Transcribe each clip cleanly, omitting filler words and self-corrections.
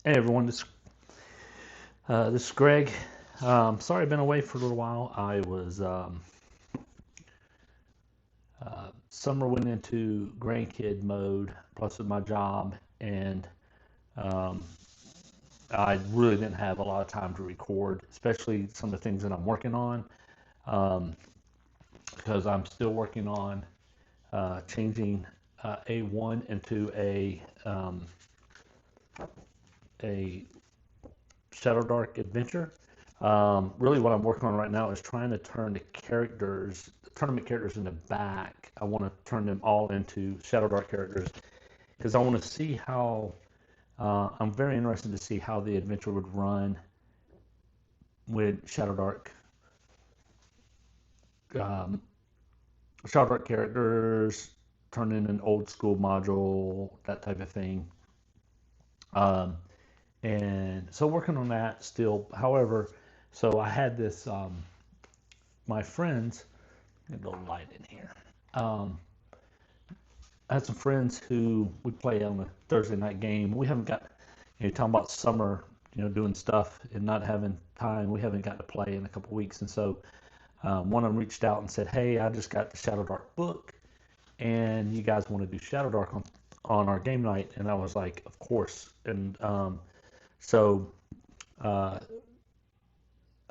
Hey everyone, this is Greg. Sorry I've been away for a little while. I was summer went into grandkid mode, plus with my job, and um, I really didn't have a lot of time to record, especially some of the things that I'm working on, um, because I'm still working on changing A1 into a ShadowDark adventure. Really, what I'm working on right now is trying to turn the tournament characters in the back. I want to turn them all into ShadowDark characters because I want to see how. I'm very interested to see how the adventure would run with um, ShadowDark characters, turning an old school module, that type of thing. Um, and so working on that still. However, so I had this my friends. Get a little light in here. Um, I had some friends who would play on a Thursday night game. We haven't got, talking about summer, doing stuff and not having time. We haven't got to play in a couple of weeks. And so one of them reached out and said, "Hey, I just got the Shadow Dark book and you guys want to do Shadow Dark on our game night?" And I was like, "Of course." And so uh,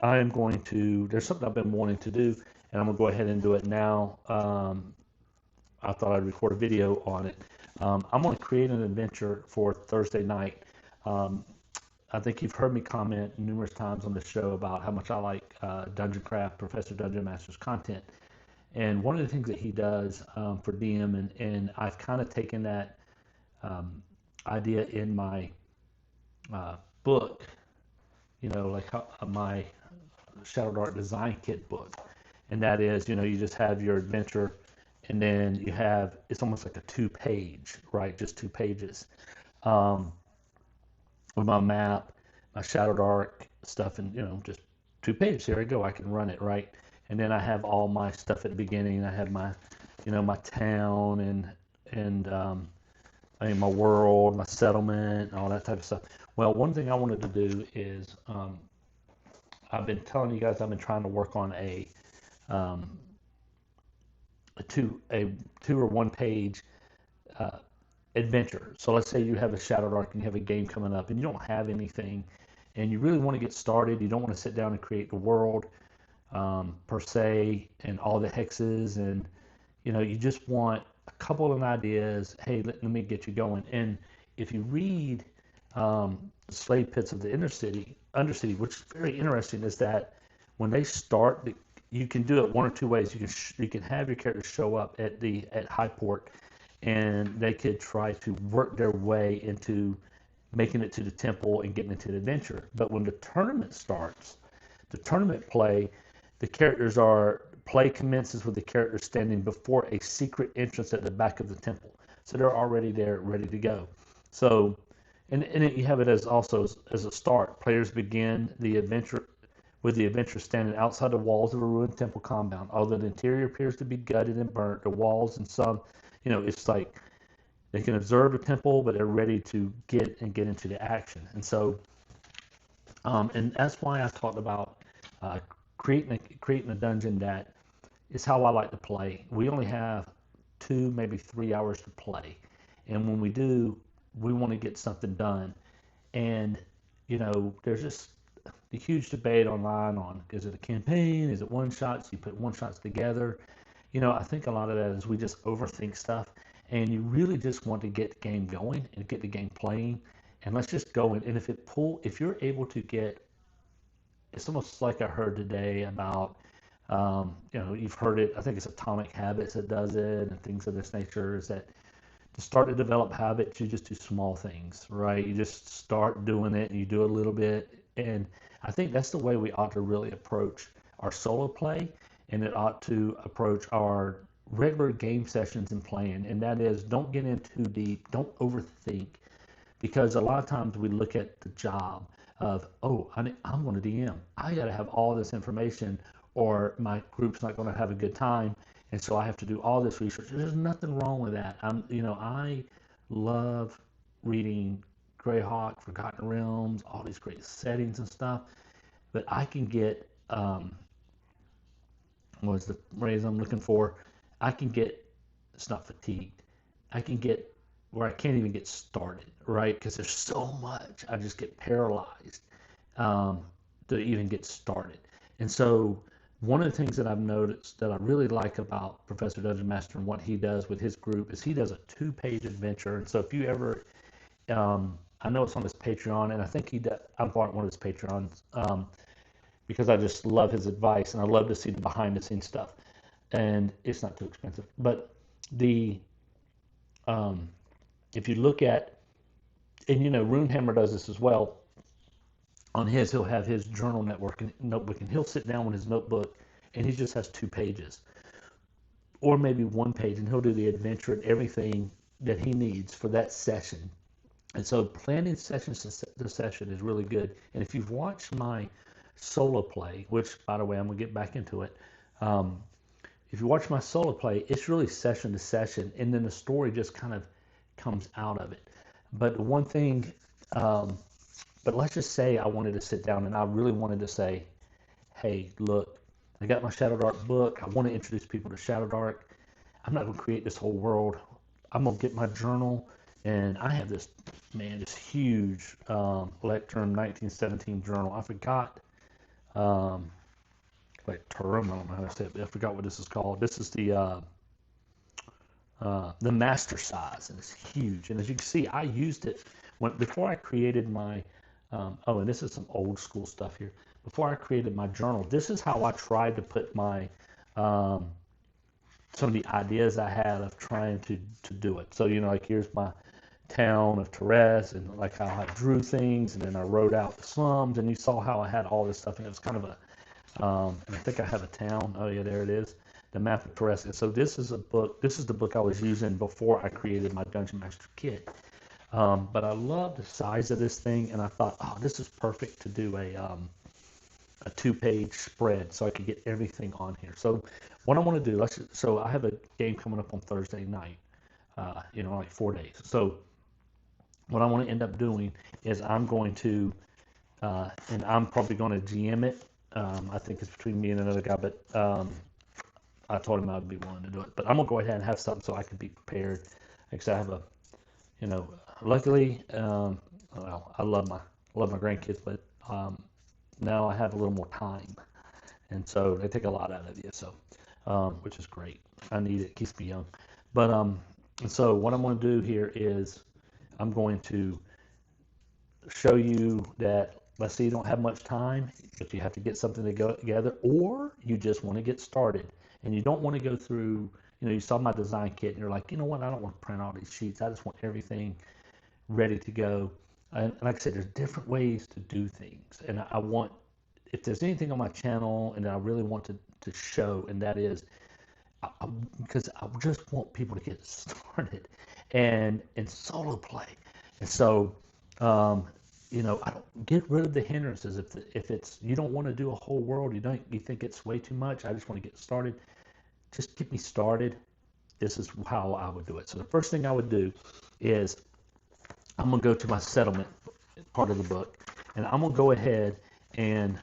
I am going to, there's something I've been wanting to do and I'm going to go ahead and do it now. I thought I'd record a video on it. I'm going to create an adventure for Thursday night. Um, I think you've heard me comment numerous times on the show about how much I like Dungeon Craft, Professor Dungeon Master's content. And one of the things that he does for DM, and I've kind of taken that um, idea in my book, like my Shadow Dark Design Kit book. And that is, you just have your adventure and then you have, it's almost like a two-page, right? Just two pages um, with my map, my Shadow Dark stuff, and just two pages. Here I go. I can run it, right? And then I have all my stuff at the beginning. I have my, my town and I mean my world, my settlement, and all that type of stuff. Well, one thing I wanted to do is I've been telling you guys I've been trying to work on um, a two or one page uh, adventure. So let's say you have a Shadow Dark and you have a game coming up and you don't have anything and you really want to get started. You don't want to sit down and create the world per se and all the hexes and you just want a couple of ideas. Hey, let me get you going. And if you read Slave Pits of the Undercity, which is very interesting, is that when they start, you can do it one or two ways. You can have your characters show up at Highport, and they could try to work their way into making it to the temple and getting into the adventure. But when the tournament starts, the tournament play, the characters are play commences with the characters standing before a secret entrance at the back of the temple. So they're already there, ready to go. So, and you have it as also as a start. Players begin the adventure with the adventure standing outside the walls of a ruined temple compound. Although the interior appears to be gutted and burnt, the walls and some, it's like they can observe the temple, but they're ready to get into the action. And so, and that's why I talked about uh, creating a dungeon that is how I like to play. We only have 2, maybe 3 hours to play, and when we do, we want to get something done. And there's just a huge debate online on, is it a campaign, is it one shots? You put one shots together. I think a lot of that is we just overthink stuff, and you really just want to get the game going and get the game playing, and let's just go in. And if you're able to get, it's almost like I heard today about, you've heard it. I think it's Atomic Habits that does it, and things of this nature. Is that to start to develop habits, you just do small things, right? You just start doing it, and you do a little bit, and I think that's the way we ought to really approach our solo play, and it ought to approach our regular game sessions and playing. And that is, don't get in too deep, don't overthink, because a lot of times we look at the job of, oh, I'm going to DM. I got to have all this information, or my group's not going to have a good time, and so I have to do all this research. There's nothing wrong with that. I love reading Greyhawk, Forgotten Realms, all these great settings and stuff. But I can get, what was the phrase I'm looking for? I can get, it's not fatigued. I can get where I can't even get started, right? Because there's so much. I just get paralyzed um, to even get started. And so one of the things that I've noticed that I really like about Professor Dungeon Master and what he does with his group is he does a 2-page adventure. And so if you ever, I know it's on his Patreon, and I think he does, I'm part of one of his Patreons, because I just love his advice and I love to see the behind the scenes stuff. And it's not too expensive. But the if you look at, and Runehammer does this as well. On his, he'll have his journal notebook, and he'll sit down with his notebook, and he just has 2 pages, or maybe 1 page, and he'll do the adventure and everything that he needs for that session. And so planning sessions to session is really good. And if you've watched my solo play, which, by the way, I'm going to get back into it. If you watch my solo play, it's really session to session, and then the story just kind of comes out of it. But one thing, but let's just say I wanted to sit down and I really wanted to say, hey, look, I got my ShadowDark book. I want to introduce people to ShadowDark. I'm not going to create this whole world. I'm going to get my journal, and I have this huge Lectern 1917 journal. I forgot, like term, I don't know how to say it, but I forgot what this is called. This is the master size, and it's huge. And as you can see, I used it before I created my, and this is some old school stuff here. Before I created my journal, this is how I tried to put my, some of the ideas I had of trying to do it. So, like here's my town of Torres, and like how I drew things, and then I wrote out the slums, and you saw how I had all this stuff, and it was kind of a, and I think I have a town. Oh yeah, there it is. The map of Torres. And so this is the book I was using before I created my Dungeon Master kit. But I love the size of this thing, and I thought, oh, this is perfect to do a 2-page spread, so I could get everything on here. So what I want to do, so I have a game coming up on Thursday night, like 4 days. So what I want to end up doing is I'm going to, and I'm probably going to GM it. I think it's between me and another guy, but I told him I'd be willing to do it. But I'm going to go ahead and have something so I can be prepared. Because I have a, luckily, well, I love my grandkids, but now I have a little more time. And so they take a lot out of you, so which is great. I need it. It keeps me young. But and so what I'm going to do here is I'm going to show you that, let's say you don't have much time, but you have to get something to go together, or you just want to get started and you don't want to go through, you saw my design kit and you're like, you know what, I don't want to print all these sheets. I just want everything ready to go. And like I said, there's different ways to do things. And I want, if there's anything on my channel and I really want to show, and that is, because I just want people to get started and solo play. And so, I don't get rid of the hindrances. If it's, you don't want to do a whole world, you think it's way too much, I just want to get started, just get me started. This is how I would do it. So the first thing I would do is I'm going to go to my settlement part of the book, and I'm going to go ahead and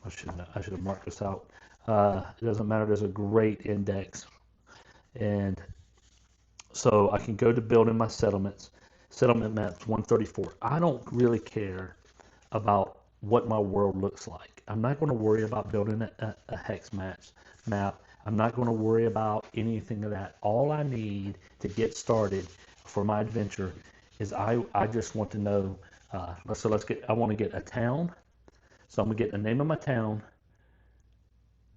I should have marked this out. It doesn't matter. There's a great index, and so I can go to building my settlements. Settlement maps 134. I don't really care about what my world looks like. I'm not going to worry about building a hex map. I'm not going to worry about anything of that. All I need to get started for my adventure is I just want to know. I want to get a town. So I'm going to get the name of my town,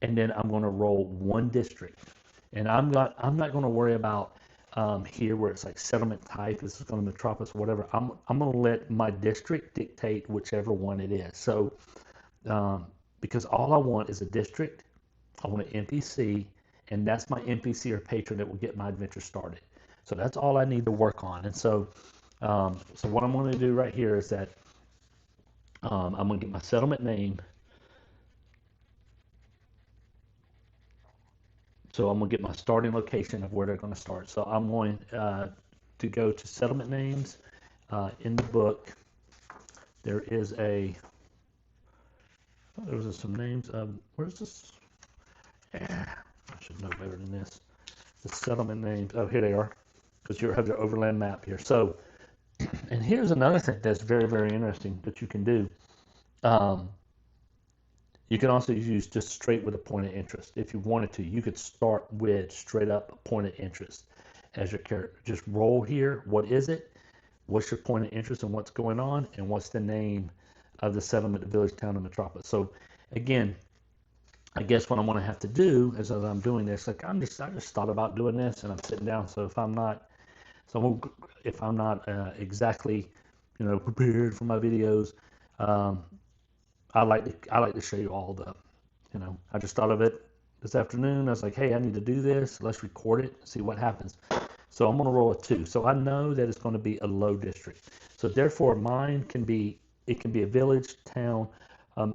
and then I'm going to roll 1 district. And I'm not going to worry about here where it's like settlement type. This is going to metropolis, whatever. I'm going to let my district dictate whichever one it is. So because all I want is a district, I want an NPC, and that's my NPC or patron that will get my adventure started. So that's all I need to work on. And so so what I'm going to do right here is that I'm going to get my settlement name. So I'm going to get my starting location of where they're going to start. So I'm going to go to settlement names in the book. there is there was some names. Where's this? Yeah, I should know better than this. The settlement names. Oh, here they are, because you have your overland map here. So, and here's another thing that's very, very interesting that you can do. You can also use just straight with a point of interest. If you wanted to, you could start with straight up a point of interest as your character. Just roll here. What is it? What's your point of interest and what's going on? And what's the name of the settlement, the village, town, and metropolis? So again, I guess what I'm going to have to do is, as I'm doing this, like I just thought about doing this, and I'm sitting down. So if I'm not, exactly, prepared for my videos, I like to show you all the, I just thought of it this afternoon. I was like, hey, I need to do this. Let's record it, see what happens. So I'm going to roll a 2. So I know that it's going to be a low district. So therefore, mine can be a village, town,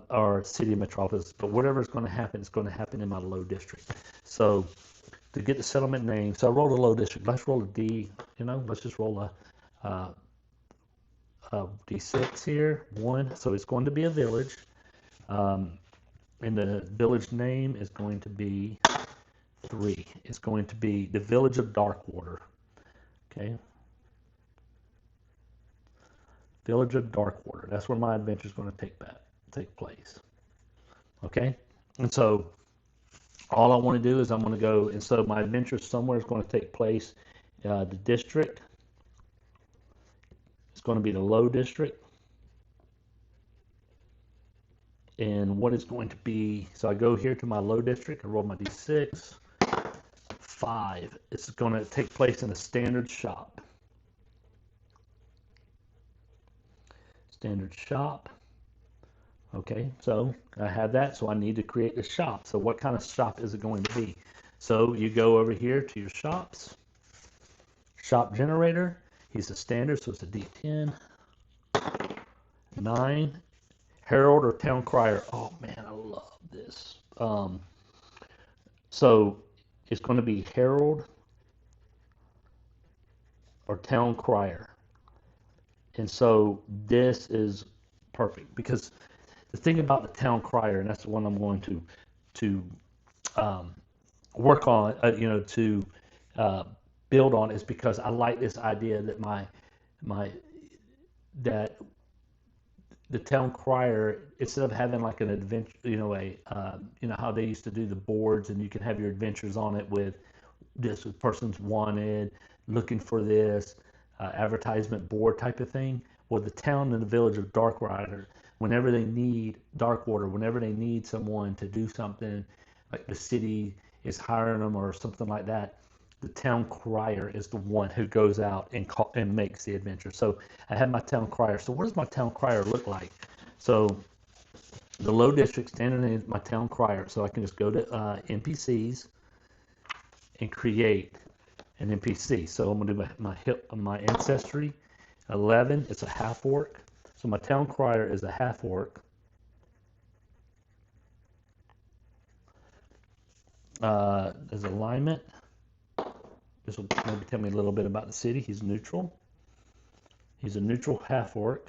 or city metropolis. But whatever is going to happen, it's going to happen in my low district. So to get the settlement name, so I rolled a low district. Let's roll a D. Let's just roll a D6 here. 1. So it's going to be a village. And the village name is going to be 3. It's going to be the village of Darkwater. Okay. Village of Darkwater. That's where my adventure is going to take place. Okay. And so all I want to do is I'm going to go, and so my adventure somewhere is going to take place. The district is going to be the low district. And what is going to be, so I go here to my low district, I roll my D6, 5. It's going to take place in a standard shop. Standard shop. Okay, so I have that, so I need to create the shop. So what kind of shop is it going to be? So you go over here to your shops. Shop generator. He's a standard, so it's a D10. 9. Herald or town crier. Oh man, I love this. So it's going to be herald or town crier. And so this is perfect, because the thing about the town crier, and that's the one I'm going to work on, to build on, is because I like this idea that that the town crier, instead of having like an adventure, how they used to do the boards, and you can have your adventures on it with this person's wanted, looking for this, advertisement board type of thing. Well, the town and the village of Darkwater, whenever they need whenever they need someone to do something, like the city is hiring them or something like that, the town crier is the one who goes out and makes the adventure. So I have my town crier. So what does my town crier look like? So the low district standard name is my town crier. So I can just go to NPCs and create an NPC. So I'm gonna do my ancestry. 11. It's a half orc. So my town crier is a half orc. There's alignment. This will maybe tell me a little bit about the city. He's neutral. He's a neutral half-orc.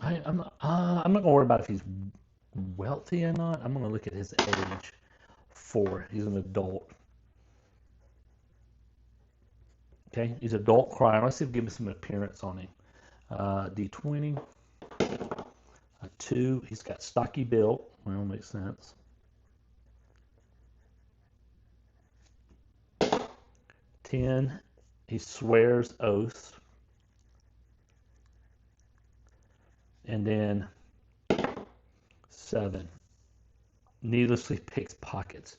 I'm not going to worry about if he's wealthy or not. I'm going to look at his age. 4. He's an adult. Okay, he's adult crier. Let's see if we give me some appearance on him. D20. 2. He's got stocky build. Well, makes sense. 10, he swears oaths. And then 7, needlessly picks pockets.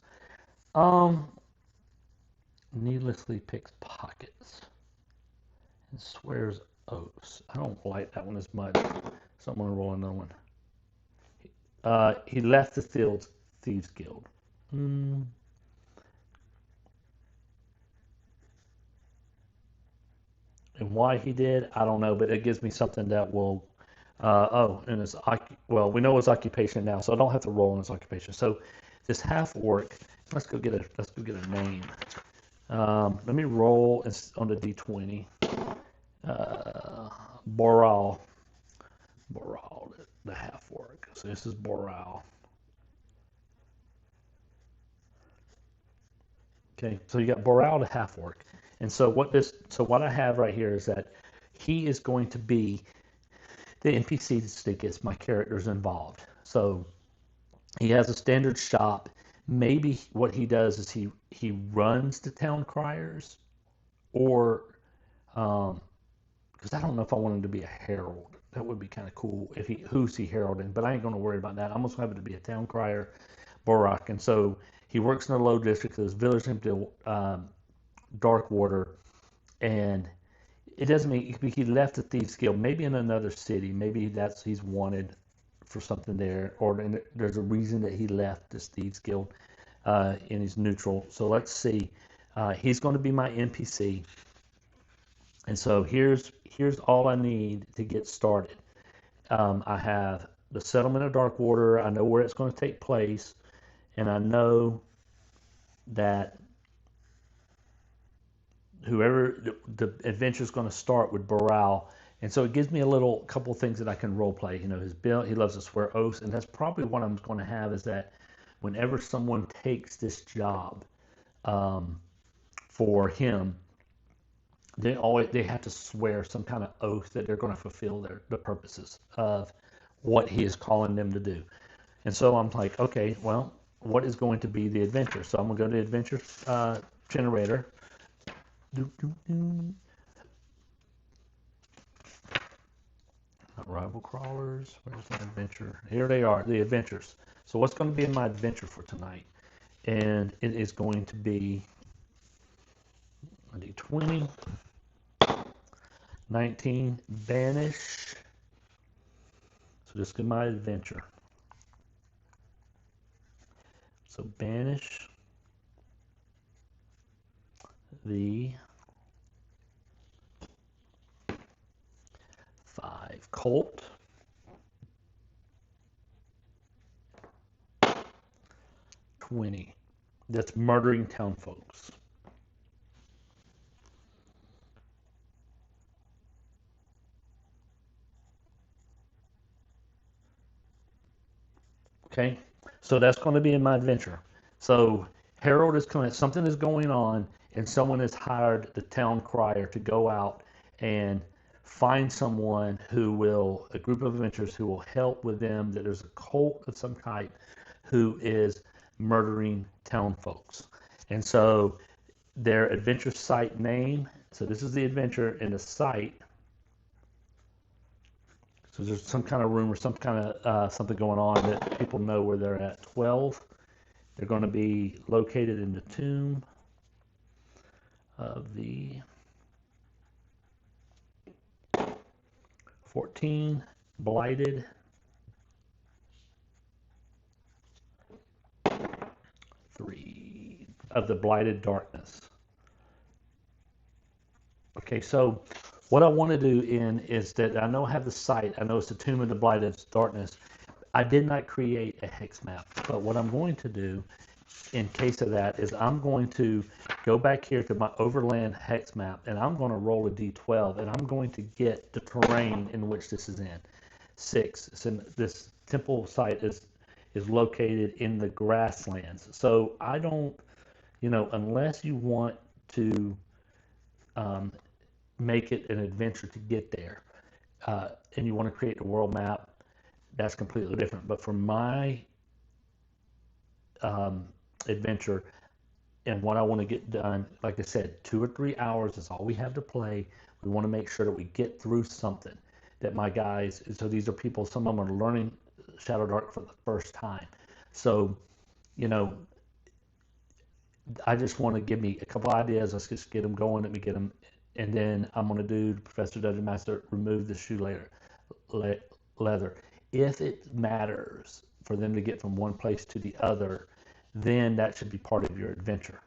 Needlessly picks pockets and swears oaths. I don't like that one as much, so I'm going to roll another one. He left the Thieves Guild. And why he did, I don't know, but it gives me something that will, and it's, well, we know his occupation now, so I don't have to roll in his occupation. So this half orc, let's go get a name. Let me roll on the D20. Boral, the half orc. So this is Boral. Okay, so you got Boral the half orc, and so what I have right here is that he is going to be the NPC that gets my characters involved. So he has a standard shop. Maybe what he does is he runs the town criers, or because I don't know if I want him to be a herald. That would be kind of cool if who's he heralding, but I ain't going to worry about that. I'm just going to have it to be a town crier, Borak, and so he works in the low district. His village named Darkwater, and it doesn't mean he left the Thieves Guild. Maybe in another city. Maybe he's wanted for something there, or there's a reason that he left this Thieves Guild, and he's neutral. So let's see. He's going to be my NPC, and so here's all I need to get started. I have the settlement of Darkwater. I know where it's going to take place, and I know that whoever the adventure is going to start with Boral, and so it gives me a couple of things that I can role play. You know, his build, he loves to swear oaths, and that's probably what I'm going to have is that whenever someone takes this job for him, they have to swear some kind of oath that they're going to fulfill the purposes of what he is calling them to do. And so I'm like, okay, well, what is going to be the adventure? So I'm going to go to the adventure generator. Rival crawlers. Where's my adventure? Here they are, the adventures. So what's going to be in my adventure for tonight? And it is going to be a D20, 19, banish. So just get my adventure. So banish the 5 cult. 20. That's murdering town folks. Okay, so that's going to be in my adventure. So Harold is coming. Something is going on, and someone has hired the town crier to go out and find someone a group of adventurers who will help with them. That there's a cult of some type who is murdering town folks, and so their adventure site name. So this is the adventure in the site. So there's some kind of rumor, some kind of something going on that people know where they're at. 12. They're going to be located in the tomb of the 14. Blighted. 3 of the blighted darkness. Okay, so what I want to do is that I know I have the site. I know it's the Tomb of the Blighted Darkness. I did not create a hex map, but what I'm going to do in case of that is I'm going to go back here to my overland hex map, and I'm going to roll a d12, and I'm going to get the terrain in which this is in. 6. So this temple site is located in the grasslands. So I don't, unless you want to make it an adventure to get there, and you want to create the world map, that's completely different. But for my adventure and what I want to get done, like I said, 2 or 3 hours is all we have to play. We want to make sure that we get through something that my guys, so these are people, some of them are learning ShadowDark for the first time. So, I just want to give me a couple ideas. Let's just get them going. Let me get them. And then I'm going to do Professor Dungeon Master, remove the shoe leather. If it matters for them to get from one place to the other, then that should be part of your adventure.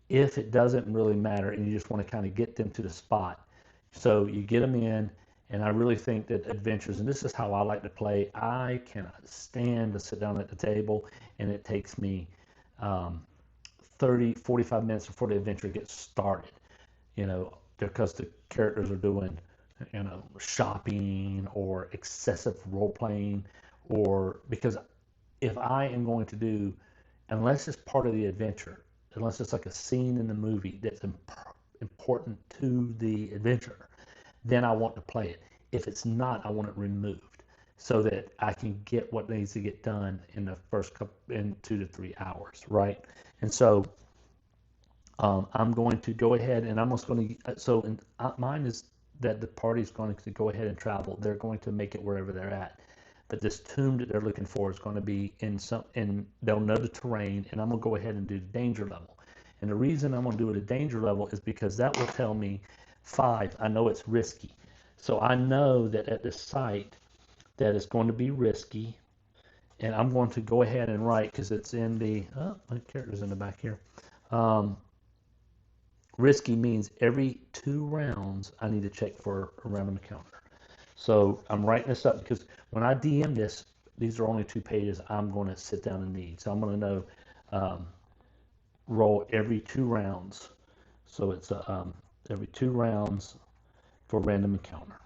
If it doesn't really matter and you just want to kind of get them to the spot, so you get them in, and I really think that adventures, and this is how I like to play, I cannot stand to sit down at the table and it takes me 30, 45 minutes before the adventure gets started, because the characters are doing shopping or excessive role playing, or because if I am going to do, unless it's part of the adventure, unless it's like a scene in the movie that's important to the adventure, then I want to play it. If it's not, I want it removed so that I can get what needs to get done in the first couple, in 2 to 3 hours, right? And so I'm going to go ahead and I'm just going to, mine is that the party's going to go ahead and travel. They're going to make it wherever they're at. But this tomb that they're looking for is going to be and they'll know the terrain, and I'm going to go ahead and do the danger level. And the reason I'm going to do it at danger level is because that will tell me 5, I know it's risky. So I know that at this site that it's going to be risky, and I'm going to go ahead and write, because it's in the, my character's in the back here. Risky means every 2 rounds I need to check for a random encounter. So I'm writing this up because when I DM this, these are only 2 pages I'm going to sit down and need. So I'm going to know roll every 2 rounds. So it's every 2 rounds for random encounter.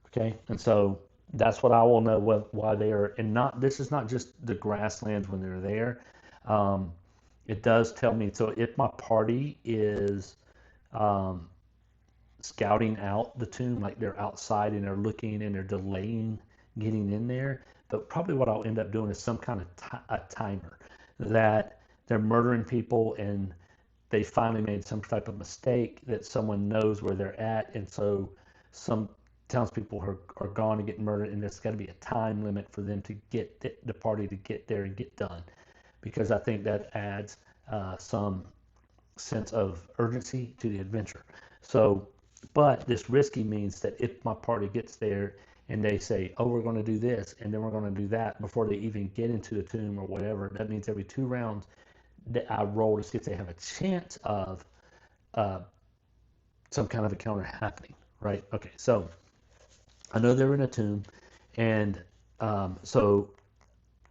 Okay, and so that's what I will know why they are, and not, this is not just the grasslands when they're there. It does tell me, so if my party is scouting out the tomb, like they're outside and they're looking and they're delaying getting in there, but probably what I'll end up doing is some kind of a timer that they're murdering people and they finally made some type of mistake that someone knows where they're at, and so some townspeople are gone to get murdered, and there's got to be a time limit for them to get the party to get there and get done, because I think that adds some sense of urgency to the adventure. So, but this risky means that if my party gets there and they say, oh, we're going to do this and then we're going to do that before they even get into the tomb or whatever, that means every 2 rounds that I roll to see if they have a chance of some kind of encounter happening, right? Okay, so I know they're in a tomb, and and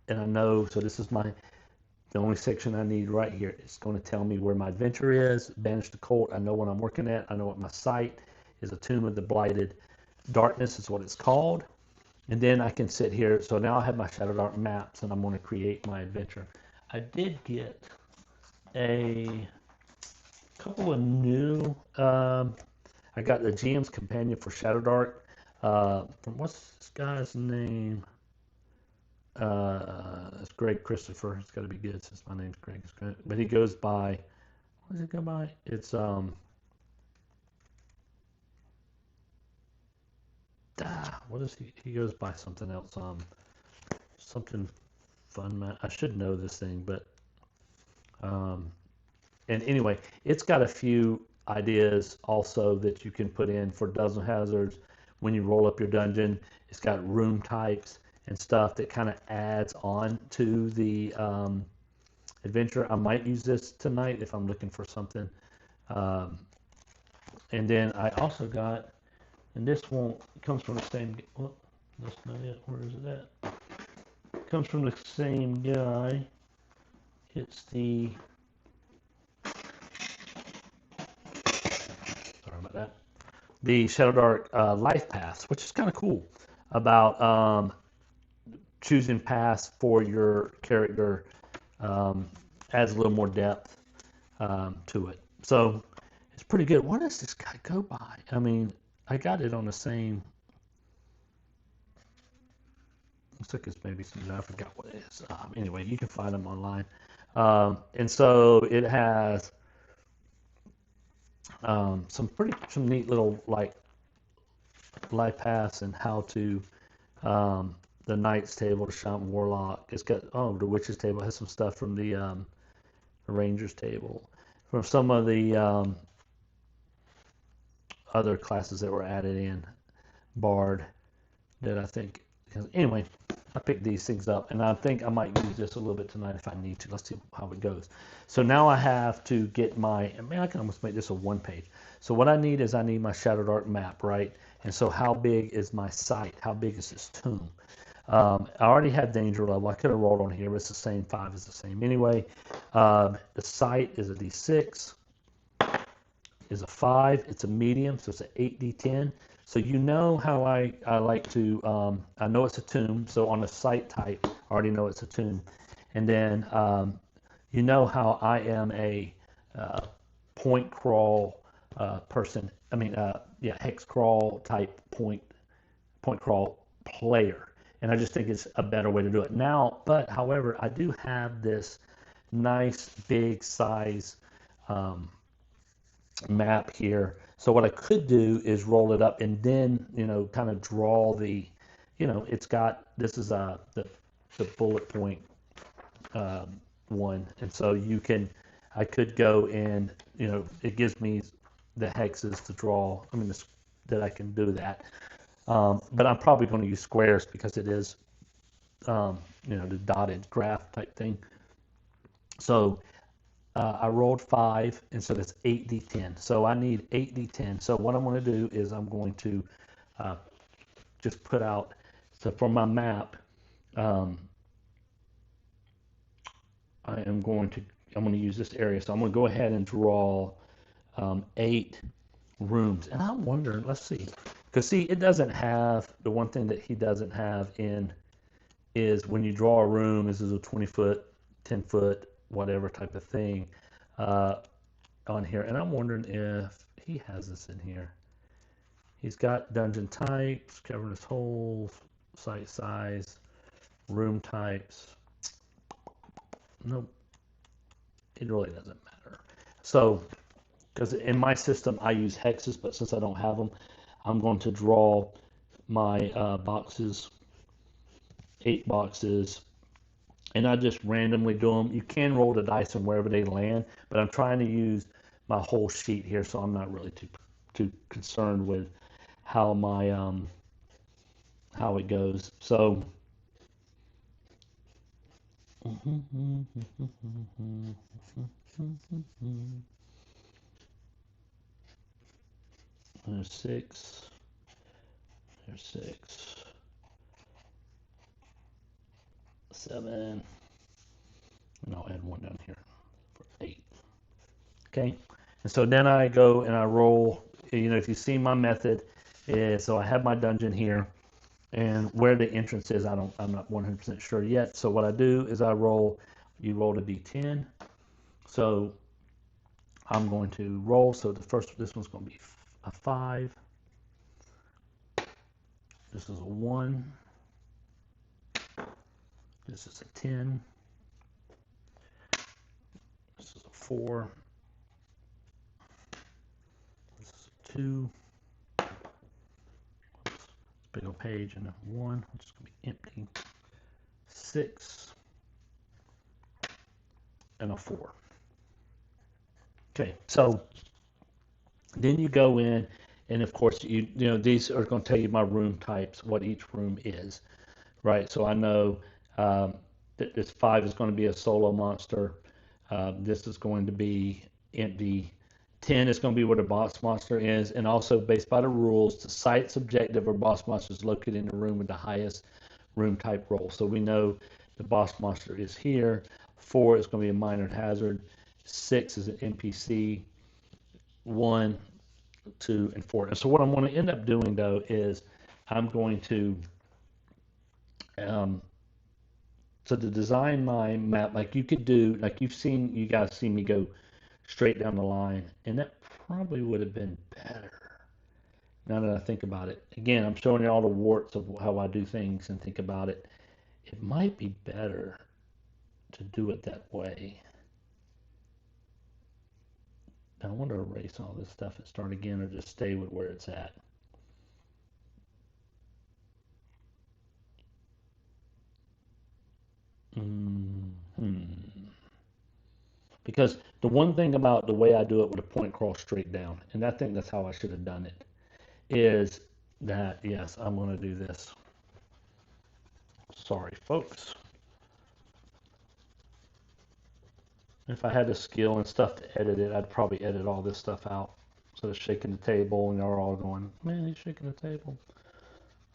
I know, so this is the only section I need right here. It's going to tell me where my adventure is, banish the cult. I know what I'm working at. I know what my site is. A tomb of the blighted darkness is what it's called. And then I can sit here. So now I have my ShadowDark maps, and I'm going to create my adventure. I did get a couple of new, I got the GM's Companion for ShadowDark from, what's this guy's name? It's Greg Christopher. It's got to be good since my name's Greg. But he goes by, what does he go by? It's what is he? He goes by something else. Something fun, man. I should know this thing, but and anyway, it's got a few ideas also that you can put in for dozen hazards when you roll up your dungeon. It's got room types and stuff that kind of adds on to the adventure. I might use this tonight if I'm looking for something. And then I also got, and this won't, it comes from the same, well, that's not it. Where is it at? It comes from the same guy. It's the, sorry about that, the ShadowDark life paths, which is kind of cool, about choosing paths for your character, adds a little more depth to it. So it's pretty good. What does this guy go by? I mean, I got it on the same, looks like it's maybe something, I forgot what it is. Anyway, you can find them online. And so it has some neat little like life paths and how to, the Knight's Table, the Shaman Warlock. It's got, the Witch's Table. It has some stuff from the Ranger's Table, from some of the other classes that were added in, Bard, that I think, anyway, I picked these things up, and I think I might use this a little bit tonight if I need to. Let's see how it goes. So now I have to get my, I mean, I can almost make this a 1-page. So what I need is I need my ShadowDark map, right? And so how big is my site? How big is this tomb? I already had danger level. I could have rolled on here, but it's the same. 5 is the same anyway. The site is a D6, is a 5. It's a medium, so it's an 8D10. So you know how I like to, I know it's a tomb, so on a site type, I already know it's a tomb. And then you know how I am a uh, point crawl person, yeah, hex crawl type point crawl player. And I just think it's a better way to do it. Now, but however, I do have this nice big size um, map here. So what I could do is roll it up and then, kind of draw it's got, this is the bullet point one. And so I could go and, it gives me the hexes to draw. That I can do that. But I'm probably going to use squares because it is, the dotted graph type thing. So I rolled 5, and so that's 8d10. So I need 8d10. So what I'm going to do is I'm going to uh, just put out, so for my map, um, I'm going to use this area. So I'm going to go ahead and draw 8 rooms. And I'm wondering, let's see, because see, it doesn't have, the one thing that he doesn't have in is when you draw a room, this is a 20-foot, 10-foot, whatever type of thing on here. And I'm wondering if he has this in here. He's got dungeon types, cavernous holes, site size, room types. Nope, it really doesn't matter. So, because in my system I use hexes, but since I don't have them, I'm going to draw my boxes, 8 boxes, and I just randomly do them. You can roll the dice and wherever they land, but I'm trying to use my whole sheet here, so I'm not really too concerned with how my how it goes. So there's 6. There's 6, 7, and I'll add 1 down here for 8. Okay, and so then I go and I roll. If you see my method, so I have my dungeon here, and where the entrance is, I'm not 100% sure yet. So what I do is I roll. You roll a d10. So I'm going to roll. So this one's going to be a 5. This is a 1. This is a 10. This is a 4. This is a 2. Oops, big old page and a 1, which is going to be empty. 6 and a 4. Okay, so then you go in, and of course these are going to tell you my room types, what each room is, right? So I know that this 5 is going to be a solo monster. This is going to be empty. 10 is going to be where the boss monster is, and also based by the rules, the site's objective or boss monster is located in the room with the highest room type roll. So we know the boss monster is here. 4 is going to be a minor hazard. 6 is an NPC. 1, 2, and 4. And so what I'm going to end up doing though is I'm going to so to design my map, like you could do, like you guys see me go straight down the line, and that probably would have been better. Now that I think about it, again, I'm showing you all the warts of how I do things and think about it. It might be better to do it that way. I want to erase all this stuff and start again, or just stay with where it's at. Because the one thing about the way I do it with a point crawl straight down, and I think that's how I should have done it, is that, yes, I'm going to do this. Sorry, folks. If I had the skill and stuff to edit it, I'd probably edit all this stuff out. So it's shaking the table, and you're all going, man, he's shaking the table.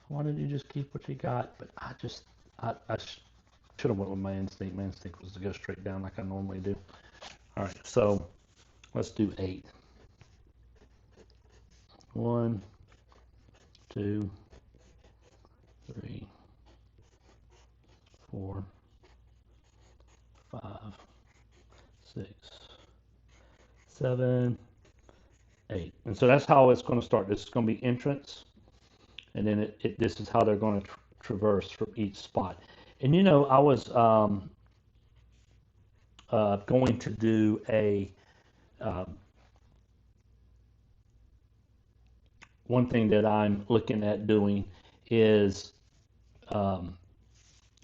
Why didn't you just keep what you got? But I should have went with my instinct. My instinct was to go straight down like I normally do. All right, so let's do 8. 1, 2, 3, 4, 5, 6, 7, 8. And so that's how it's going to start. This is going to be entrance, and then this is how they're going to traverse from each spot. And you know, I was going to do a one thing that I'm looking at doing is I'm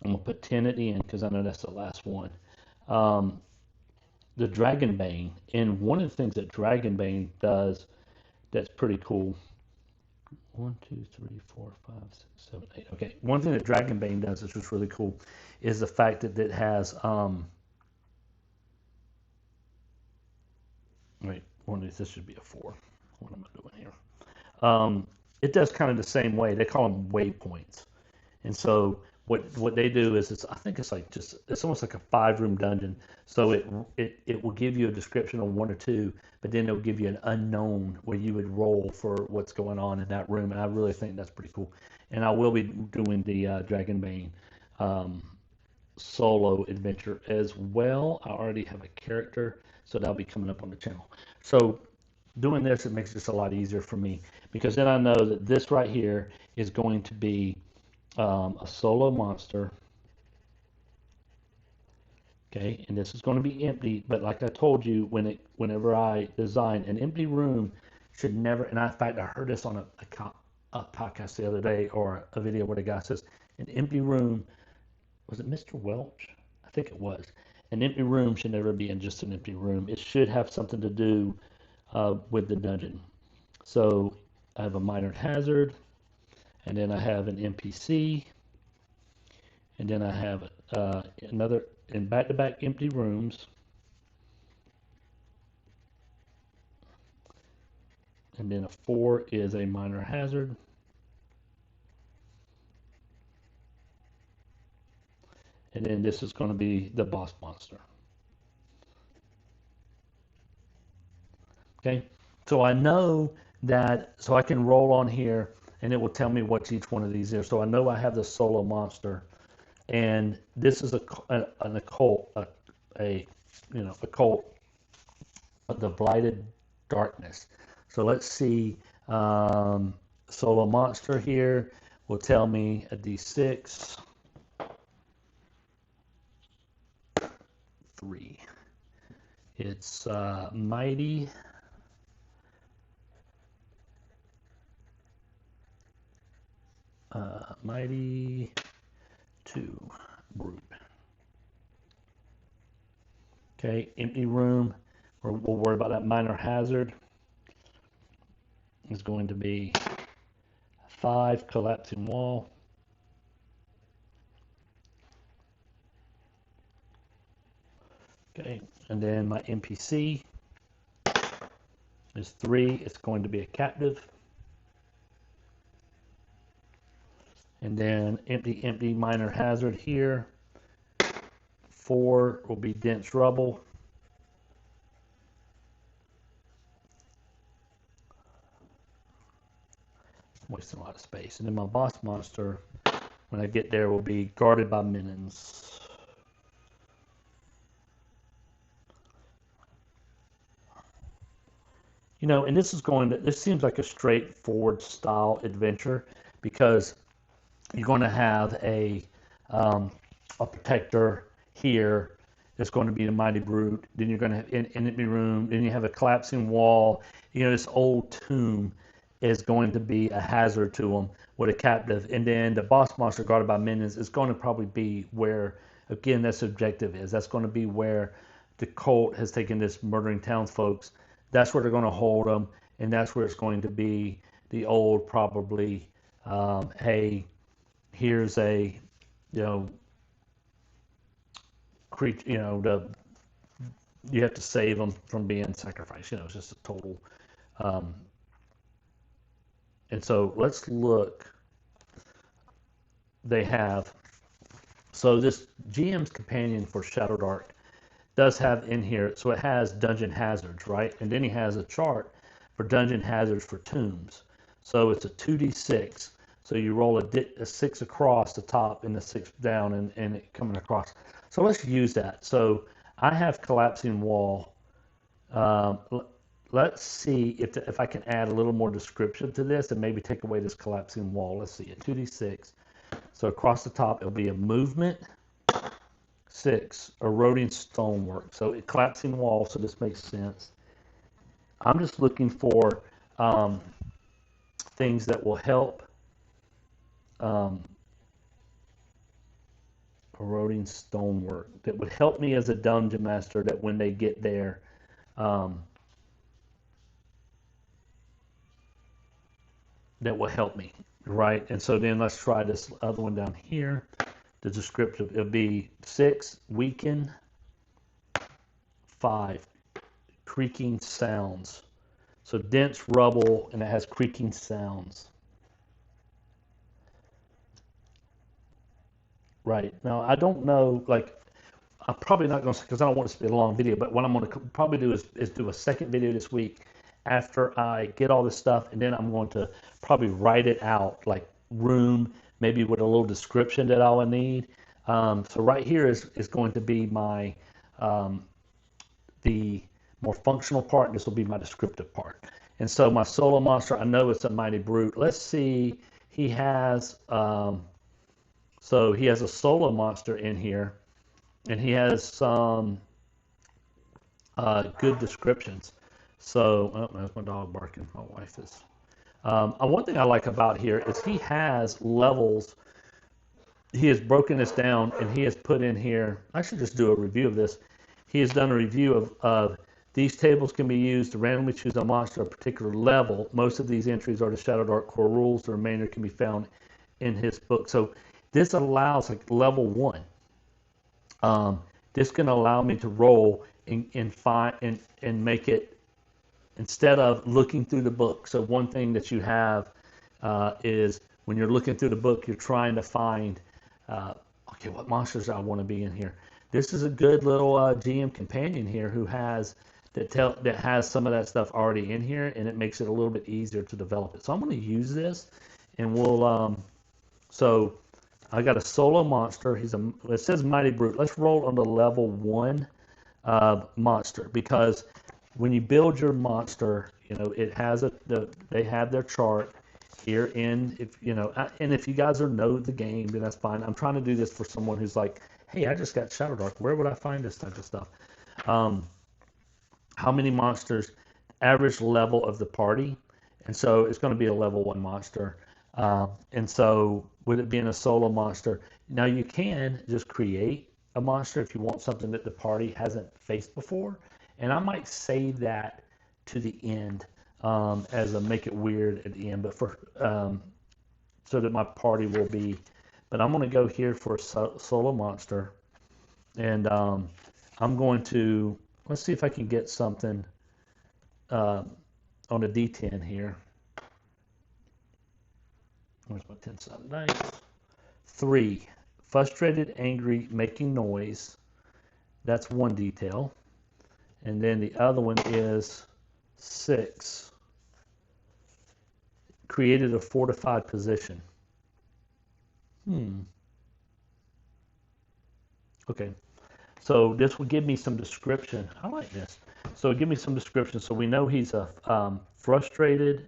gonna put Tenet in because I know that's the last one. Um, the Dragonbane, and one of the things that Dragonbane does that's pretty cool. 1, 2, 3, 4, 5, 6, 7, 8. Okay, one thing that Dragonbane does that's just really cool is the fact that it has wait, one of these, this should be a 4. What am I doing here? It does kind of the same way. They call them waypoints. And so what they do is I think it's like it's almost like a 5-room dungeon. So it will give you a description of 1 or 2, but then it'll give you an unknown where you would roll for what's going on in that room. And I really think that's pretty cool. And I will be doing the Dragonbane solo adventure as well. I already have a character, so that'll be coming up on the channel. So doing this, it makes this a lot easier for me because then I know that this right here is going to be a solo monster. Okay, and this is going to be empty, but like I told you, whenever I design an empty room should never, and in fact I heard this on a podcast the other day, or a video where the guy says, an empty room, was it Mr. Welch? I think it was. An empty room should never be in just an empty room. It should have something to do with the dungeon. So I have a minor hazard, and then I have an NPC, and then I have another in back-to-back empty rooms, and then a 4 is a minor hazard, and then this is going to be the boss monster. Okay, so I know that, so I can roll on here and it will tell me what each one of these is. So I know I have the solo monster, and this is an occult, a occult of the blighted darkness. So let's see, solo monster here will tell me a d6, 3. It's mighty. Mighty 2 brute. Okay, empty room. We'll worry about that minor hazard. Is going to be 5 collapsing wall. Okay, and then my NPC is 3. It's going to be a captive. And then empty minor hazard here. 4 will be dense rubble. Wasting a lot of space. And then my boss monster, when I get there, will be guarded by minions. You know, and this seems like a straightforward style adventure because you're going to have a protector here that's going to be the mighty brute. Then you're going to have an enemy room. Then you have a collapsing wall. You know, this old tomb is going to be a hazard to them with a captive. And then the boss monster guarded by minions is going to probably be where, again, that's objective is. That's going to be where the cult has taken this murdering townsfolk. That's where they're going to hold them. And that's where it's going to be the old probably, hey, here's a, creature, you have to save them from being sacrificed. It's just a total. And so let's look. They have, so this GM's companion for ShadowDark does have in here, so it has dungeon hazards, right? And then he has a chart for dungeon hazards for tombs. So it's a 2d6. So you roll a 6 across the top and a 6 down and it coming across. So let's use that. So I have collapsing wall. Um, let's see if I can add a little more description to this and maybe take away this collapsing wall. Let's see, a 2d6. So across the top, it'll be a movement, 6, eroding stonework. So a collapsing wall, so this makes sense. I'm just looking for things that will help. Um, eroding stonework that would help me as a dungeon master, that when they get there, um, that will help me, right? And so then let's try this other one down here. The descriptive, it'll be 6, weaken, 5, creaking sounds. So dense rubble, and it has creaking sounds. Right. Now, I don't know, like, I'm probably not going to, because I don't want it to be a long video, but what I'm going to probably do is do a second video this week after I get all this stuff, and then I'm going to probably write it out, like room, maybe with a little description that I will need. So right here is going to be my, the more functional part. This will be my descriptive part. And so my solo monster, I know it's a mighty brute. Let's see, he has, so he has a solo monster in here, and he has some good descriptions. So, oh, that's my dog barking. My wife is. One thing I like about here is he has levels. He has broken this down, and he has put in here. I should just do a review of this. He has done a review of these tables can be used to randomly choose a monster of a particular level. Most of these entries are the ShadowDark core rules. The remainder can be found in his book. So this allows like level 1. This can allow me to roll and find and make it, instead of looking through the book. So one thing that you have is when you're looking through the book, you're trying to find, okay, what monsters I want to be in here. This is a good little GM companion here who has that has some of that stuff already in here, and it makes it a little bit easier to develop it. So I'm going to use this, and we'll so I got a solo monster. It says mighty brute. Let's roll on the level 1 monster, because when you build your monster, it has they have their chart here in, and if you guys know the game, then that's fine. I'm trying to do this for someone who's like, hey, I just got ShadowDark. Where would I find this type of stuff? How many monsters, average level of the party, and so it's going to be a level 1 monster. And so with it being a solo monster, now you can just create a monster if you want something that the party hasn't faced before. And I might save that to the end as a make it weird at the end, but for so that my party will be. But I'm going to go here for a solo monster, and I'm going to, let's see if I can get something on a D10 here. Where's my 10-sided dice? 3, frustrated, angry, making noise. That's one detail. And then the other one is 6, created a fortified position. Okay. So this will give me some description. I like this. So give me some description. So we know he's a frustrated,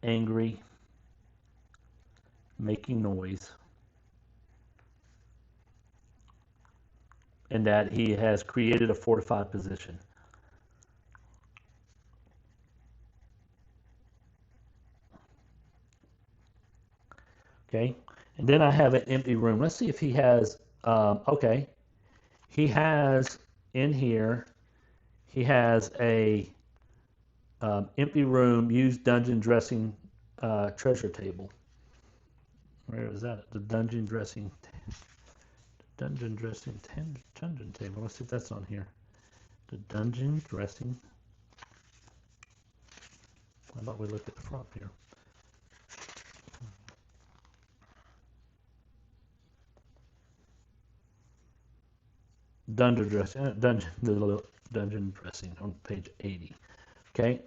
angry, making noise, and that he has created a fortified position. Okay, and then I have an empty room. Let's see if he has, okay, he has in here, he has a empty room, used dungeon dressing treasure table. Where is that? The dungeon dressing dungeon table. Let's see if that's on here. The dungeon dressing. How about we look at the front here? Dungeon dressing. dungeon dressing on page 80. Okay,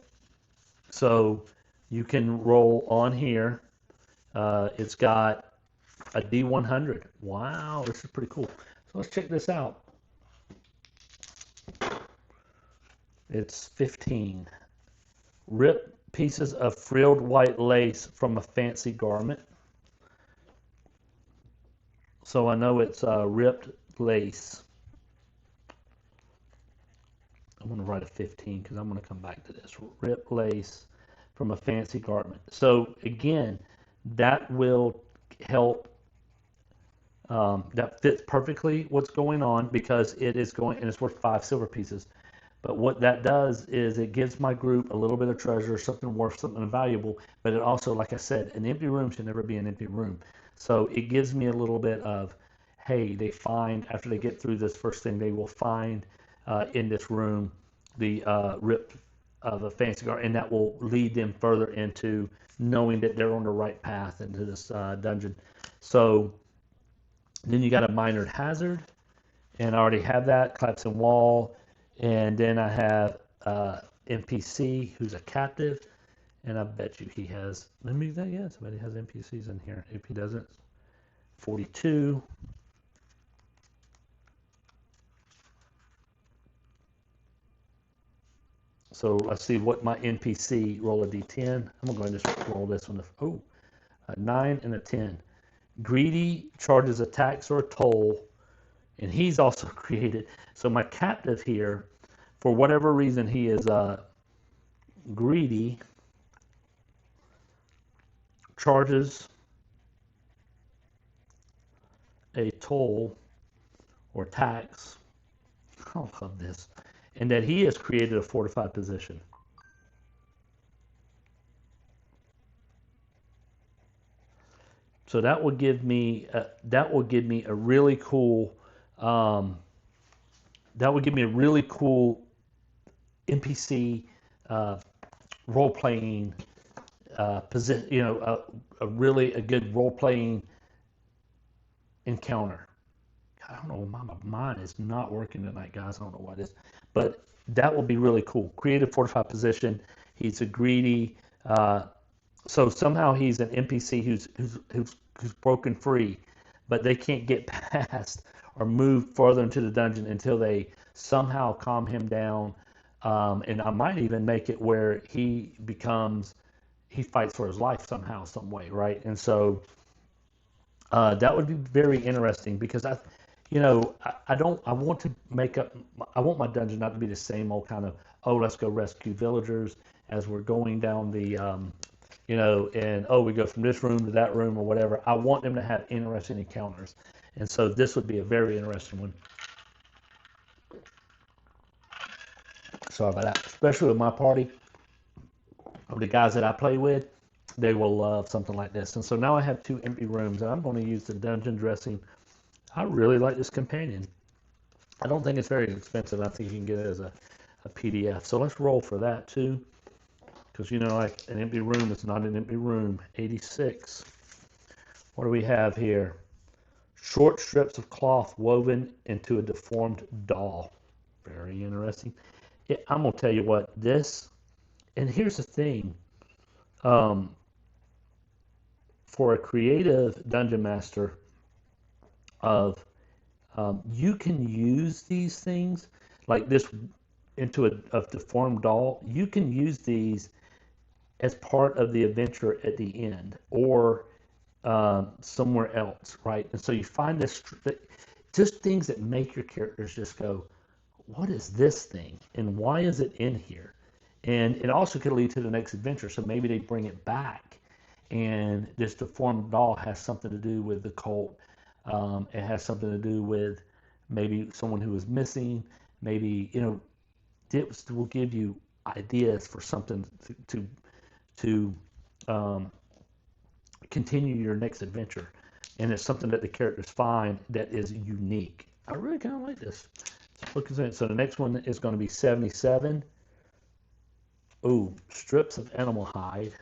so you can roll on here. It's got a D100. Wow, this is pretty cool. So let's check this out. It's 15. Rip pieces of frilled white lace from a fancy garment. So I know it's ripped lace. I'm going to write a 15 because I'm going to come back to this. Ripped lace from a fancy garment. So again, that will help. That fits perfectly what's going on because it is going, and it's worth 5 silver pieces. But what that does is it gives my group a little bit of treasure, something worth, something valuable. But it also, like I said, an empty room should never be an empty room. So it gives me a little bit of, hey, they find, after they get through this first thing, they will find in this room the rip of a fancy garment, and that will lead them further into knowing that they're on the right path into this dungeon. So then you got a minor hazard, and I already have that, collapsing wall. And then I have NPC who's a captive, and I bet you he has, let me that, yeah, somebody has NPCs in here. If he doesn't, 42. So let's see what my NPC, roll a D10. I'm going to just roll this one. Oh, a 9 and a 10. Greedy charges a tax or a toll, and he's also created. So my captive here, for whatever reason, he is greedy, charges a toll or tax. I love this. And that he has created a fortified position. So that will give me a really cool NPC role playing position. You know, a good role playing encounter. I don't know, my mind is not working tonight, guys. I don't know what it is, but that will be really cool. Creative fortified position. He's a greedy. So somehow he's an NPC who's broken free, but they can't get past or move further into the dungeon until they somehow calm him down. And I might even make it where he fights for his life somehow, some way, right? And so that would be very interesting because I want to make up. I want my dungeon not to be the same old kind of, oh, let's go rescue villagers as we're going down the and oh, we go from this room to that room or whatever. I want them to have interesting encounters, and so this would be a very interesting one. Sorry about that. Especially with my party of the guys that I play with, they will love something like this. And so now I have 2 empty rooms, and I'm going to use the dungeon dressing. I really like this companion. I don't think it's very expensive. I think you can get it as a PDF. So let's roll for that too. Because, like an empty room is not an empty room. 86. What do we have here? Short strips of cloth woven into a deformed doll. Very interesting. Yeah, I'm going to tell you what, and here's the thing. For a creative dungeon master, you can use these things like this into a deformed doll. You can use these as part of the adventure at the end or somewhere else, right? And so you find this, just things that make your characters just go, what is this thing and why is it in here? And it also could lead to the next adventure. So maybe they bring it back, and this deformed doll has something to do with the cult. It has something to do with maybe someone who is missing. Maybe it will give you ideas for something to continue your next adventure, and it's something that the characters find that is unique. I really kind of like this. So the next one is going to be 77. Ooh, strips of animal hide.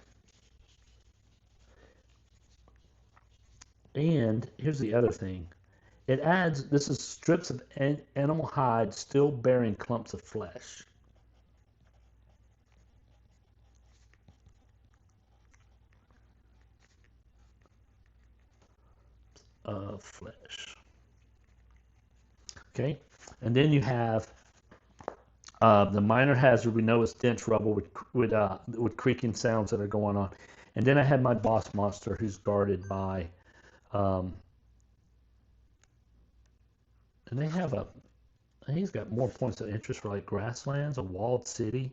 And here's the other thing. It adds, this is strips of animal hide still bearing clumps of flesh. Flesh. Okay, and then you have the minor hazard. We know it's dense rubble with creaking sounds that are going on. And then I have my boss monster who's guarded by, and they have he's got more points of interest for like grasslands, a walled city.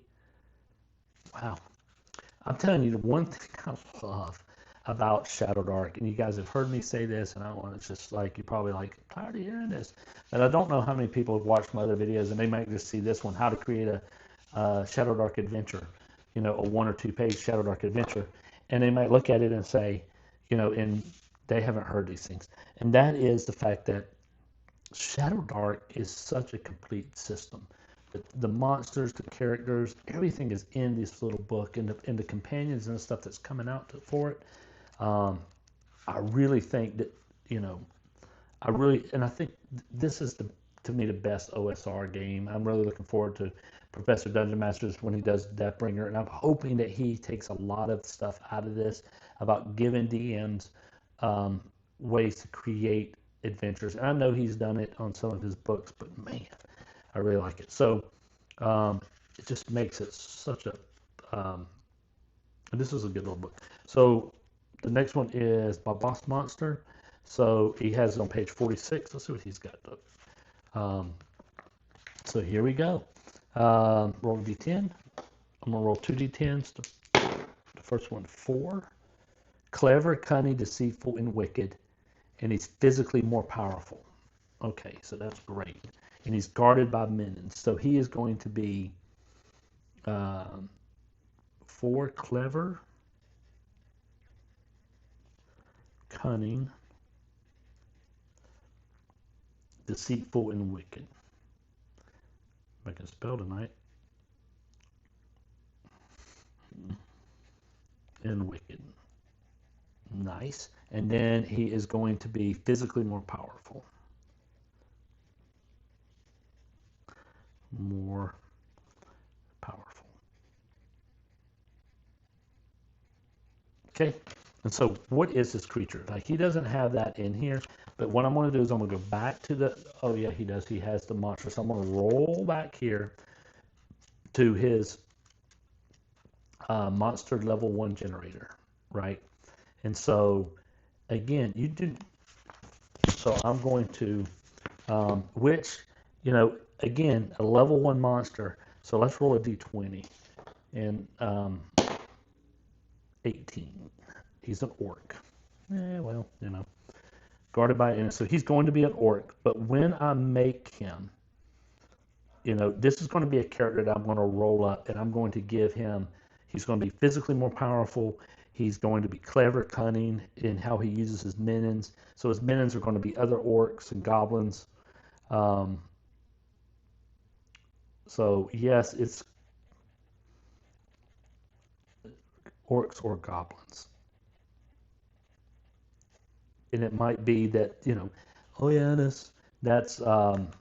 Wow. I'm telling you, the one thing I love about ShadowDark, and you guys have heard me say this, and I want to just like, you're probably like, I'm tired of hearing this. And I don't know how many people have watched my other videos, and they might just see this one, how to create a ShadowDark adventure, you know, a 1 or 2 page ShadowDark adventure. And they might look at it and say, you know, and they haven't heard these things. And that is the fact that ShadowDark is such a complete system. The monsters, the characters, everything is in this little book, and the companions and the stuff that's coming out for it. I really think that, you know, I think this is to me the best OSR game. I'm really looking forward to Professor Dungeon Masters when he does Deathbringer, and I'm hoping that he takes a lot of stuff out of this about giving DMs ways to create adventures. And I know he's done it on some of his books, but man, I really like it. So it just makes it such a, and this is a good little book. So the next one is my boss monster. So he has it on page 46. Let's see what he's got. So here we go. Roll a d10. I'm going to roll 2 d10s. The first one, 4. Clever, cunning, deceitful, and wicked. And he's physically more powerful. Okay, so that's great. And he's guarded by minions. So he is going to be 4 clever, cunning, deceitful, and wicked. I can spell tonight. And wicked. Nice. And then he is going to be physically more powerful. More powerful. Okay. And so what is this creature? Like, he doesn't have that in here, but what I'm going to do is I'm going to go back to the, oh yeah, he does. He has the monster. So I'm going to roll back here to his monster level 1 generator, right? And so again, you do, so I'm going to, which, you know, again, a level 1 monster. So let's roll a d20 and 18. He's an orc. Well, you know, guarded by enemies. So he's going to be an orc. But when I make him, you know, this is going to be a character that I'm going to roll up, and I'm going to give him, he's going to be physically more powerful. He's going to be clever, cunning in how he uses his minions. So his minions are going to be other orcs and goblins. So yes, it's orcs or goblins. And it might be that, you know, oh yeah, that's and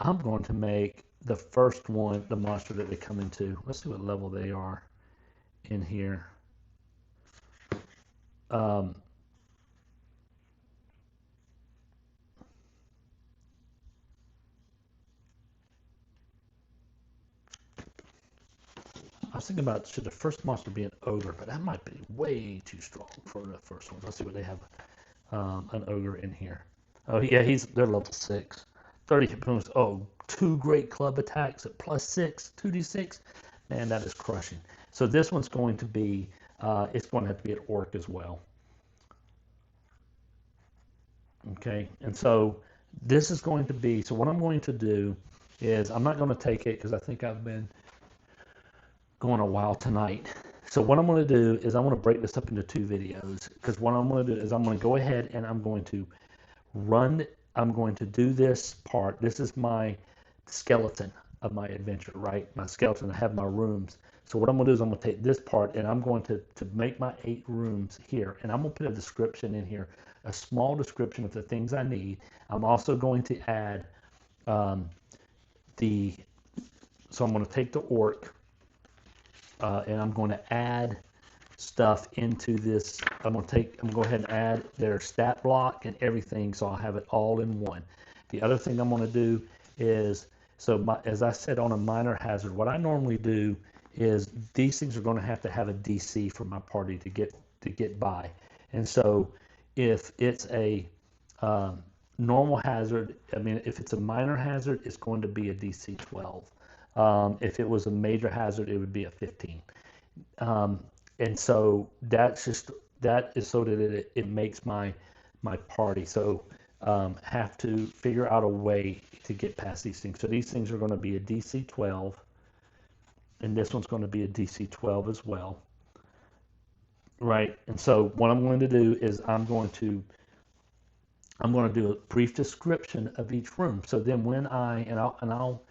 I'm going to make the first one, the monster that they come into. Let's see what level they are in here. I was thinking about, should the first monster be an ogre, but that might be way too strong for the first one. Let's see what they have, an ogre in here. Oh yeah, they're level 6. 30 hit points. Oh, 2 great club attacks at +6, 2d6. Man, that is crushing. So this one's going to be, it's going to have to be an orc as well. Okay, and so this is going to be, so what I'm going to do is, I'm not going to take it because I think I've been going a while tonight. So what I'm going to do is I'm going to break this up into 2 videos, because what I'm going to do is I'm going to go ahead and I'm going to do this part. This is my skeleton of my adventure, right? My skeleton, I have my rooms. So what I'm going to do is I'm going to take this part and I'm going to make my 8 rooms here. And I'm going to put a description in here a small description of the things I need. I'm also going to add um, so I'm going to take the orc and I'm going to add stuff into this. I'm going to go ahead and add their stat block and everything, so I'll have it all in one. The other thing I'm going to do is, as I said, on a minor hazard, what I normally do is these things are going to have a DC for my party to get by. And so if it's a normal hazard, I mean, if it's a minor hazard, it's going to be a DC 12. If it was a major hazard, it would be a 15. And so that is so that it makes my party. So have to figure out a way to get past these things. So these things are going to be a DC 12, and this one's going to be a DC 12 as well, right? And so what I'm going to do is I'm going to do a brief description of each room. So then when I'll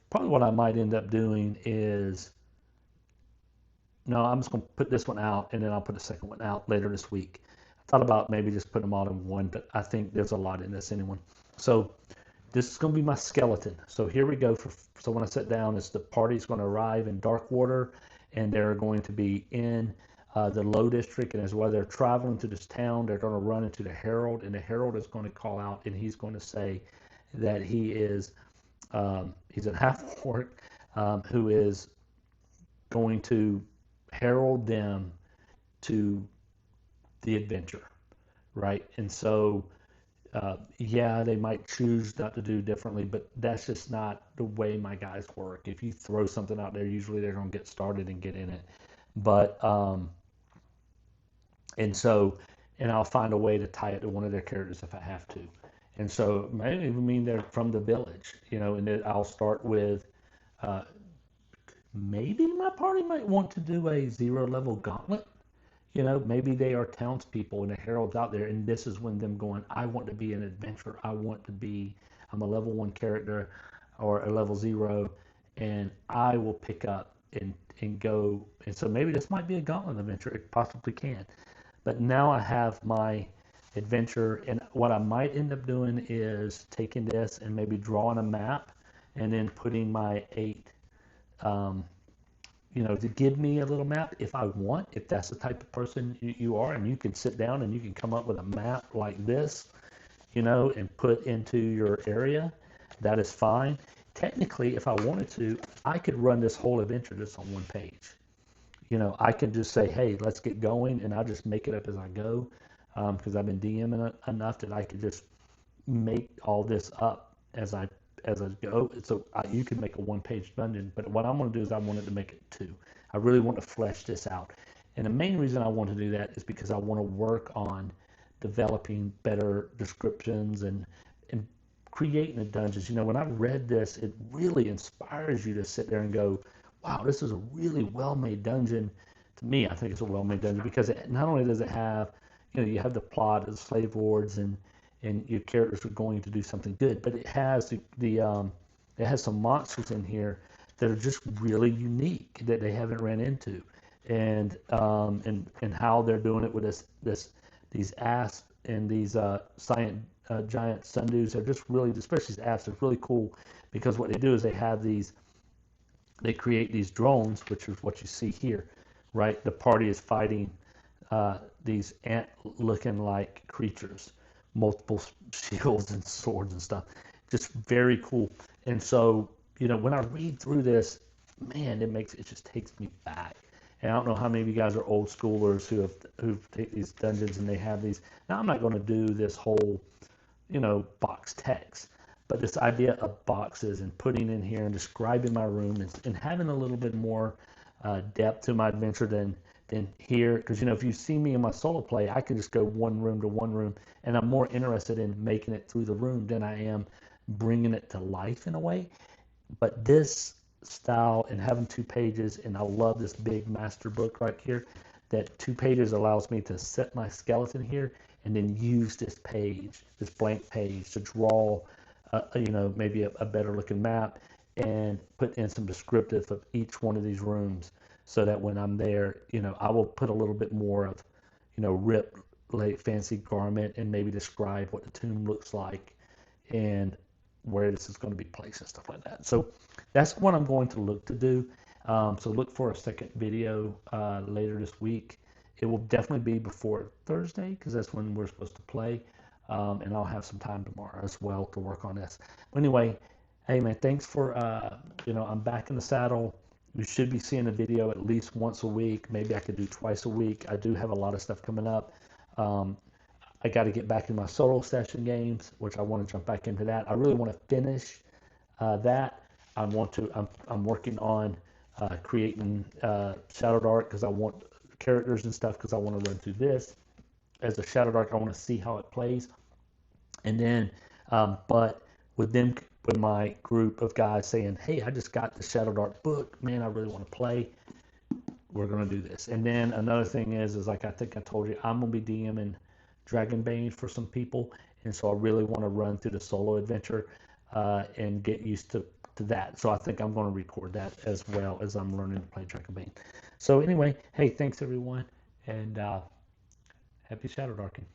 probably what I might end up doing is, no, I'm just going to put this one out, and then I'll put the second one out later this week. I thought about maybe just putting them all in one, but I think there's a lot in this anyway. So this is going to be my skeleton. So here we go. So when I sit down, the party's going to arrive in Darkwater, and they're going to be in the Low District, and as well they're traveling to this town, they're going to run into the Herald, and the Herald is going to call out, and he's going to say that he's a half-orc who is going to herald them to the adventure, right? And so, yeah, they might choose not to do differently, but that's just not the way my guys work. If you throw something out there, usually they're going to get started and get in it. But, and I'll find a way to tie it to one of their characters if I have to. And so it may even mean they're from the village, and then I'll start with, maybe my party might want to do a 0-level gauntlet. Maybe they are townspeople and the herald's out there, and this is when them going, I want to be an adventurer. I'm a level 1 character or a level 0, and I will pick up and go. And so maybe this might be a gauntlet adventure. It possibly can. But now I have my adventure, and what I might end up doing is taking this and maybe drawing a map and then putting my 8 to give me a little map if I want, if that's the type of person you are, and you can sit down and you can come up with a map like this, and put into your area, that is fine. Technically, if I wanted to, I could run this whole adventure just on one page. I could just say, hey, let's get going, and I'll just make it up as I go, because I've been DMing enough that I could just make all this up as I go. So you can make a 1-page dungeon, but what I'm going to do is I wanted to make it 2. I really want to flesh this out. And the main reason I want to do that is because I want to work on developing better descriptions and creating the dungeons. When I read this, it really inspires you to sit there and go, wow, this is a really well-made dungeon. To me, I think it's a well-made dungeon because not only does it have, you have the plot of the slave lords and your characters are going to do something good, but it has it has some monsters in here that are just really unique that they haven't ran into, and how they're doing it with these asps and these giant sundews are just really, especially these asps, are really cool because what they do is they create these drones, which is what you see here, right? The party is fighting these ant-looking like creatures, multiple shields and swords and stuff. Just very cool. And so, when I read through this, man, it just takes me back. And I don't know how many of you guys are old schoolers who've taken these dungeons and they have these. Now, I'm not going to do this whole, box text, but this idea of boxes and putting in here and describing my room and having a little bit more depth to my adventure than here, because if you see me in my solo play, I can just go one room to one room, and I'm more interested in making it through the room than I am bringing it to life in a way. But this style and having 2 pages, and I love this big master book right here, that 2 pages allows me to set my skeleton here and then use this blank page to draw maybe a better looking map and put in some descriptive of each one of these rooms, so that when I'm there, I will put a little bit more of, rip like fancy garment and maybe describe what the tomb looks like and where this is going to be placed and stuff like that. So that's what I'm going to look to do. So look for a second video later this week. It will definitely be before Thursday because that's when we're supposed to play. And I'll have some time tomorrow as well to work on this. But anyway, hey man, thanks for, I'm back in the saddle. You should be seeing a video at least once a week. Maybe I could do twice a week. I do have a lot of stuff coming up. I got to get back in my solo session games, which I want to jump back into that. I really want to finish that. I'm working on creating ShadowDark because I want characters and stuff because I want to run through this as a ShadowDark. I want to see how it plays, and then, but with my group of guys saying, "Hey, I just got the ShadowDark book, man. I really want to play." We're gonna do this. And then another thing is like I think I told you, I'm gonna be DMing Dragonbane for some people, and so I really want to run through the solo adventure and get used to that. So I think I'm going to record that as well as I'm learning to play Dragonbane. So anyway, hey, thanks everyone, and happy Shadow Darking.